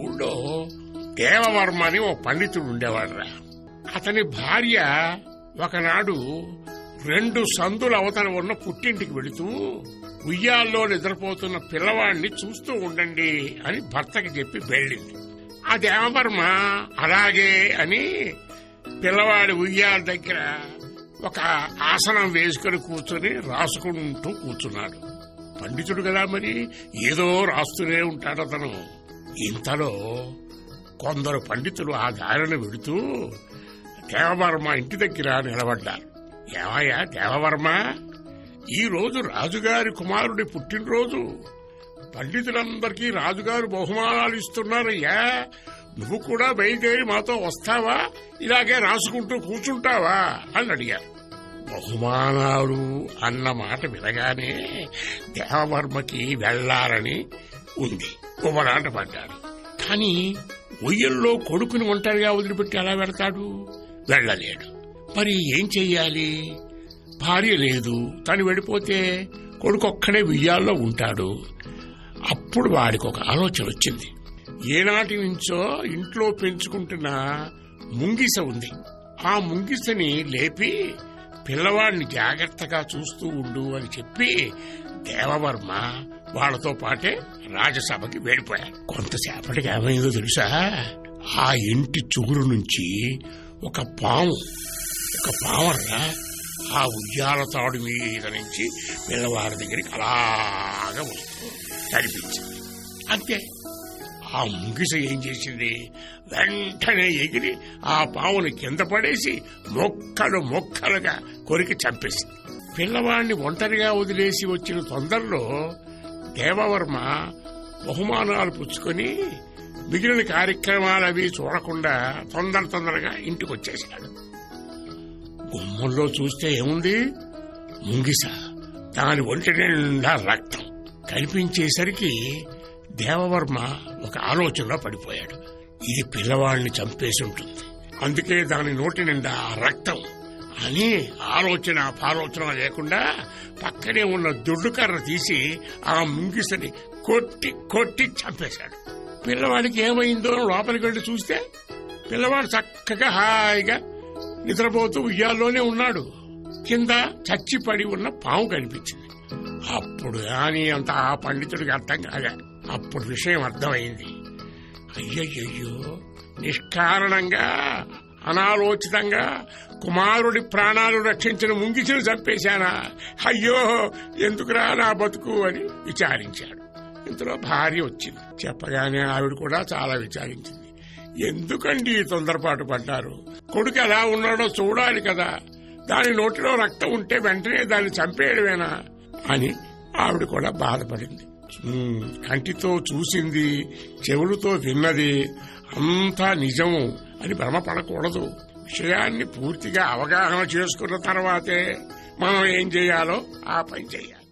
ఊళ్ళో దేవవర్మ అని ఓ పండితుడు ఉండేవాడురా. అతని భార్య ఒకనాడు 2 సందుల అవతల ఉన్న పుట్టింటికి వెళుతూ ఉయ్యాల్లో నిద్రపోతున్న పిల్లవాడిని చూస్తూ ఉండండి అని భర్తకి చెప్పి వెళ్ళింది. ఆ దేవవర్మ అలాగే అని పిల్లవాడి ఉయ్యాల దగ్గర ఒక ఆసనం వేసుకుని కూర్చొని రాసుకుంటూ కూర్చున్నాడు. పండితుడు కదా, మరి ఏదో రాస్తూనే ఉంటాడు అతను. ఇంతలో కొందరు పండితులు ఆ దారిని వెళుతూ దేవవర్మ ఇంటి దగ్గర నిలబడ్డారు. ఏమయ్యా దేవవర్మ, ఈ రోజు రాజుగారి కుమారుడి పుట్టినరోజు. పండితులందరికీ రాజుగారు బహుమానాలు ఇస్తున్నారయ్యా. నువ్వు కూడా బయలుదేరి మాతో వస్తావా, ఇలాగే రాసుకుంటూ కూర్చుంటావా అని అడిగారు. బహుమానాలు అన్న మాట వినగానే దేవవర్మకి వెళ్లాలని ఉంది. ఉమరాట పడ్డాడు. కాని ఒయ్యల్లో కొడుకుని ఒంటరిగా వదిలిపెట్టి ఎలా వెళతాడు? వెళ్లలేడు. మరి ఏం చెయ్యాలి? భార్య లేదు, తను వెళ్ళిపోతే కొడుకొక్కడే ఉయ్యాల్లో ఉంటాడు. అప్పుడు వాడికి ఒక ఆలోచన వచ్చింది. ఏనాటి నుంచో ఇంట్లో పెంచుకుంటున్న ముంగిస ఉంది. ఆ ముంగిసని లేపి పిల్లవాడిని జాగ్రత్తగా చూస్తూ ఉండు అని చెప్పి దేవవర్మ వాళ్లతో పాటే రాజసభకి వెళ్ళిపోయాడు. కొంతసేపటికి ఏమైందో తెలుసా? ఆ ఇంటి చుగురు నుంచి ఒక పావర్రా ఆ ఉయ్యాల తాడు మీద నుంచి పిల్లవాడి దగ్గరికి అలాగా వస్తూ కనిపించింది. అంతే. ఆ ముంగిస ఏం చేసింది? వెంటనే ఎగిరి ఆ పావుని కింద పడేసి మొక్కలుగా కొరికి చంపేసింది. పిల్లవాడిని ఒంటరిగా వదిలేసి వచ్చిన తొందరలో దేవవర్మ బహుమానాలు పుచ్చుకొని మిగిలిన కార్యక్రమాలవి చూడకుండా తొందరగా ఇంటికి వచ్చేశాడు. గుమ్మంలో చూస్తే ఏముంది? ముంగిస. దాని ఒంటి నిండా రక్తం కనిపించేసరికి దేవవర్మ ఒక ఆలోచనలో పడిపోయాడు. ఇది పిల్లవాడిని చంపేసి ఉంటుంది, అందుకే దాని నోటి నిండా రక్తం అని ఆలోచన లేకుండా పక్కనే ఉన్న దొడ్డుకర్ర తీసి ఆ ముంగిసని కొట్టి చంపేశాడు. పిల్లవాడికి ఏమైందో లోపలికి వెళ్లి చూస్తే పిల్లవాడు చక్కగా హాయిగా నిద్రపోతూ ఉయ్యాల్లోనే ఉన్నాడు. కింద చచ్చిపడి ఉన్న పాము కనిపించింది. అప్పుడు కానీ అంత ఆ పండితుడికి అర్థం కాగా. అప్పుడు విషయం అర్థమైంది. అయ్యయ్యో, నిష్కారణంగా అనాలోచితంగా కుమారుడి ప్రాణాలు రక్షించిన ముంగిసను చంపేశానా? అయ్యో, ఎందుకురా నా బతుకు అని విచారించాడు. ఇంతలో భార్య వచ్చింది. చెప్పగానే ఆవిడ కూడా చాలా విచారించింది. ఎందుకండి తొందరపాటు పడ్డారు? కొడుకు ఎలా ఉన్నాడో చూడాలి కదా. దాని నోటిలో రక్తం ఉంటే వెంటనే దాన్ని చంపేయడమేనా అని ఆవిడ కూడా బాధపడింది. కంటితో చూసింది, చెవులతో విన్నది అంతా నిజము అని భ్రమపడకూడదు. విషయాన్ని పూర్తిగా అవగాహన చేసుకున్న తర్వాతే మనం ఏం చేయాలో ఆ పని చేయాలి.